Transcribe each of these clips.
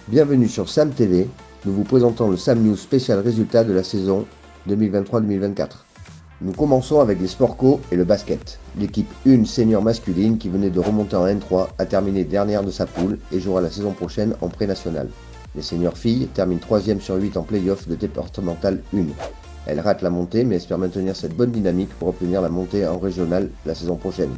Bienvenue sur Sam TV, nous vous présentons le Sam News spécial résultat de la saison 2023-2024. Nous commençons avec les Sport Co et le basket. L'équipe 1 senior masculine qui venait de remonter en N3 a terminé dernière de sa poule et jouera la saison prochaine en pré-national. Les seniors filles terminent 3e sur 8 en play-off de départemental 1. Elles ratent la montée mais espèrent maintenir cette bonne dynamique pour obtenir la montée en régional la saison prochaine.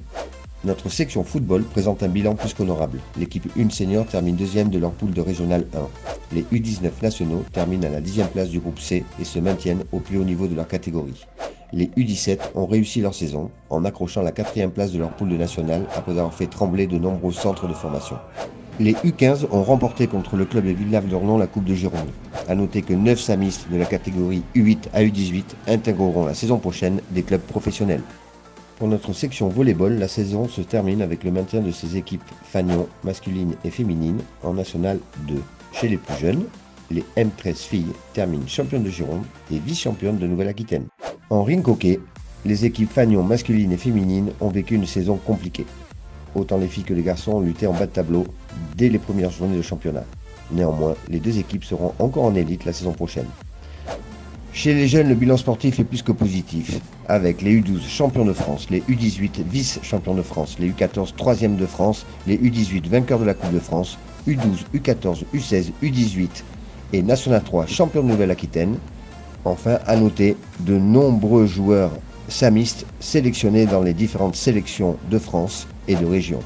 Notre section football présente un bilan plus qu'honorable. L'équipe 1 senior termine 2e de leur poule de régional 1. Les U19 nationaux terminent à la 10e place du groupe C et se maintiennent au plus haut niveau de leur catégorie. Les U17 ont réussi leur saison en accrochant la 4e place de leur poule de national après avoir fait trembler de nombreux centres de formation. Les U15 ont remporté contre le club de Villeneuve-d'Ornon la Coupe de Gironde. A noter que 9 samistes de la catégorie U8 à U18 intégreront la saison prochaine des clubs professionnels. Pour notre section volleyball, la saison se termine avec le maintien de ces équipes fanion masculines et féminines en National 2. Chez les plus jeunes, les M13 filles terminent championnes de Gironde et vice-championnes de Nouvelle-Aquitaine. En rink hockey, les équipes fanion masculines et féminines ont vécu une saison compliquée. Autant les filles que les garçons ont lutté en bas de tableau dès les premières journées de championnat. Néanmoins, les deux équipes seront encore en élite la saison prochaine. Chez les jeunes, le bilan sportif est plus que positif, avec les U12 champions de France, les U18 vice-champions de France, les U14 troisième de France, les U18 vainqueurs de la Coupe de France, U12, U14, U16, U18 et National 3 champions de Nouvelle-Aquitaine. Enfin, à noter de nombreux joueurs samistes sélectionnés dans les différentes sélections de France et de région.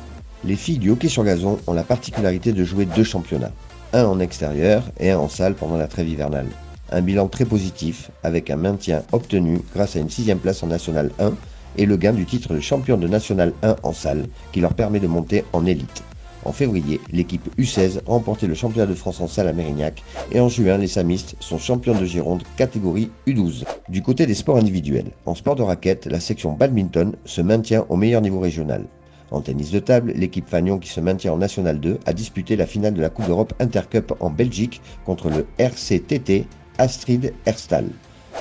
Les filles du hockey sur gazon ont la particularité de jouer 2 championnats, un en extérieur et un en salle pendant la trêve hivernale. Un bilan très positif avec un maintien obtenu grâce à une 6e place en National 1 et le gain du titre de champion de National 1 en salle qui leur permet de monter en élite. En février, l'équipe U16 a remporté le championnat de France en salle à Mérignac et en juin, les samistes sont champions de Gironde catégorie U12. Du côté des sports individuels, en sport de raquette, la section badminton se maintient au meilleur niveau régional. En tennis de table, l'équipe fanion qui se maintient en National 2 a disputé la finale de la Coupe d'Europe Intercup en Belgique contre le RCTT Astrid Herstal.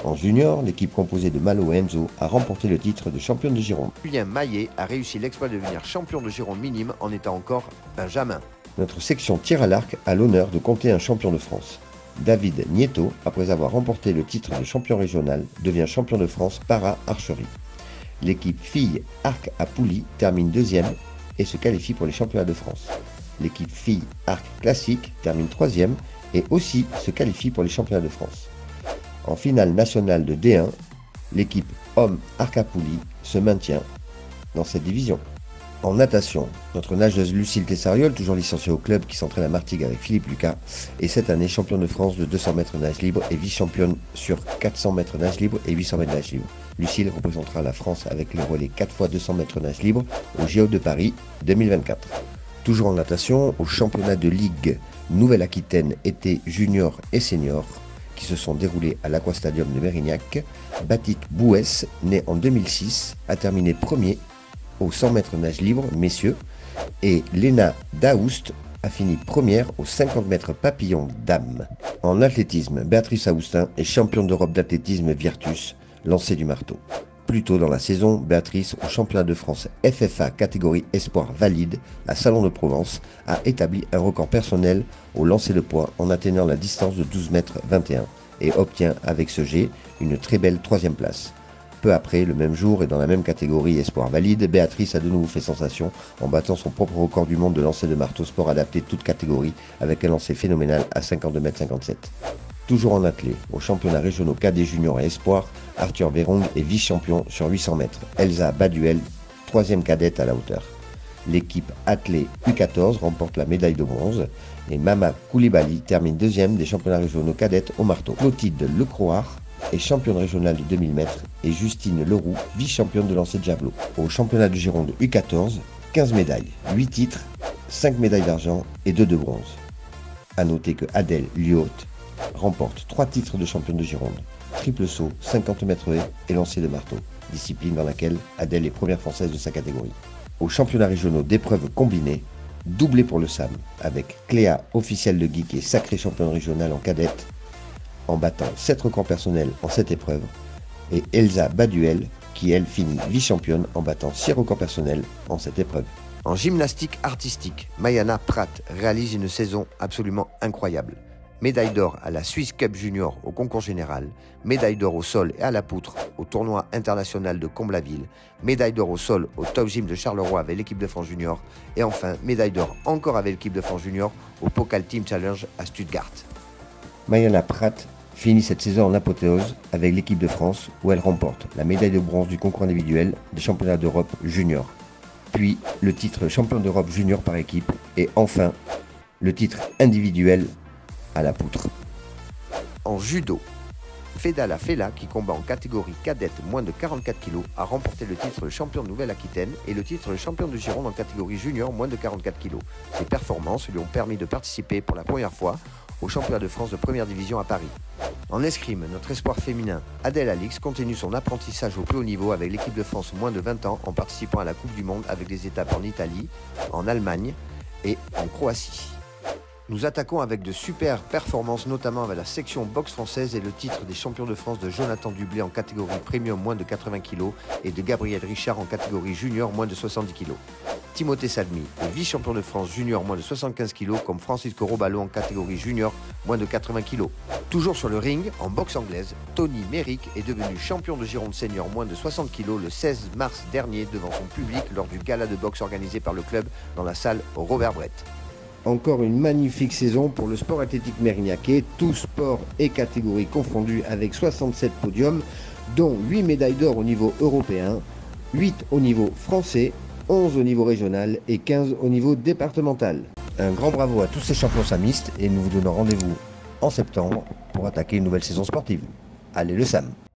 En junior, l'équipe composée de Malo et Enzo a remporté le titre de championne de Gironde. Julien Maillet a réussi l'exploit de devenir champion de Gironde minime en étant encore Benjamin. Notre section tir à l'arc a l'honneur de compter un champion de France. David Nieto, après avoir remporté le titre de champion régional, devient champion de France para-archerie. L'équipe filles arc à poulie termine 2e et se qualifie pour les championnats de France. L'équipe filles arc classique termine 3e et aussi se qualifie pour les championnats de France. En finale nationale de D1, l'équipe homme arc à poulie se maintient dans cette division. En natation, notre nageuse Lucille Tessariol, toujours licenciée au club qui s'entraîne à Martigues avec Philippe Lucas, est cette année championne de France de 200 mètres nage libre et vice-championne sur 400 mètres nage libre et 800 mètres nage libre. Lucille représentera la France avec le relais 4 x 200 mètres nage libre au JO de Paris 2024. Toujours en natation, au championnat de Ligue Nouvelle-Aquitaine été junior et senior qui se sont déroulés à l'Aquastadium de Mérignac, Batik Bouès, né en 2006, a terminé premier au 100 mètres nage libre messieurs et Léna Daoust a fini première aux 50 mètres papillon dames. En athlétisme, Béatrice Aoustin est championne d'Europe d'athlétisme Virtus, lancée du marteau. Plus tôt dans la saison, Béatrice, au championnat de France FFA catégorie espoir valide à Salon de Provence, a établi un record personnel au lancer de poids en atteignant la distance de 12 mètres 21 et obtient avec ce jet une très belle 3e place. Peu après, le même jour et dans la même catégorie espoir valide, Béatrice a de nouveau fait sensation en battant son propre record du monde de lancer de marteau sport adapté toute catégorie avec un lancer phénoménal à 52 mètres 57. Toujours en athlée, aux championnats régionaux cadets juniors et espoirs, Arthur Vérong est vice-champion sur 800 mètres. Elsa Baduel, 3e cadette à la hauteur. L'équipe athlée U14 remporte la médaille de bronze et Mama Koulibaly termine 2e des championnats régionaux cadettes au marteau. Clotilde Lecroire est championne régionale de 2000 mètres et Justine Leroux, vice-championne de lancer de javelot. Au championnat de Gironde U14, 15 médailles, 8 titres, 5 médailles d'argent et 2 de bronze. A noter que Adèle Liot remporte 3 titres de championne de Gironde, triple saut, 50 mètres haies et lancer de marteau, discipline dans laquelle Adèle est première française de sa catégorie. Aux championnats régionaux d'épreuves combinées, doublé pour le SAM, avec Cléa, officielle de Guy, qui est sacrée championne régionale en cadette, en battant 7 records personnels en 7 épreuves, et Elsa Baduel, qui elle finit vice-championne en battant 6 records personnels en cette épreuve. En gymnastique artistique, Mayana Pratt réalise une saison absolument incroyable. Médaille d'or à la Swiss Cup Junior au concours général, médaille d'or au sol et à la poutre au tournoi international de Comble-la-Ville, médaille d'or au sol au Top Gym de Charleroi avec l'équipe de France Junior et enfin médaille d'or encore avec l'équipe de France Junior au Pokal Team Challenge à Stuttgart. Mayana Pratt finit cette saison en apothéose avec l'équipe de France où elle remporte la médaille de bronze du concours individuel des championnats d'Europe junior, puis le titre champion d'Europe junior par équipe et enfin le titre individuel à la poutre. En judo, Fedala Fela, qui combat en catégorie cadette moins de 44 kg, a remporté le titre de champion de Nouvelle-Aquitaine et le titre de champion de Gironde en catégorie junior moins de 44 kg. Ces performances lui ont permis de participer pour la première fois au championnat de France de première division à Paris. En escrime, notre espoir féminin Adèle Alix continue son apprentissage au plus haut niveau avec l'équipe de France moins de 20 ans en participant à la Coupe du Monde avec des étapes en Italie, en Allemagne et en Croatie. Nous attaquons avec de super performances, notamment avec la section boxe française et le titre des champions de France de Jonathan Dublé en catégorie premium moins de 80 kg et de Gabriel Richard en catégorie junior moins de 70 kg. Timothée Salmi est vice-champion de France junior moins de 75 kg comme Francisco Robalo en catégorie junior moins de 80 kg. Toujours sur le ring, en boxe anglaise, Tony Merrick est devenu champion de Gironde senior moins de 60 kg le 16 mars dernier devant son public lors du gala de boxe organisé par le club dans la salle Robert Brett. Encore une magnifique saison pour le sport athlétique mérignacais, tous sports et catégories confondus avec 67 podiums, dont 8 médailles d'or au niveau européen, 8 au niveau français, 11 au niveau régional et 15 au niveau départemental. Un grand bravo à tous ces champions samistes et nous vous donnons rendez-vous en septembre pour attaquer une nouvelle saison sportive. Allez le Sam!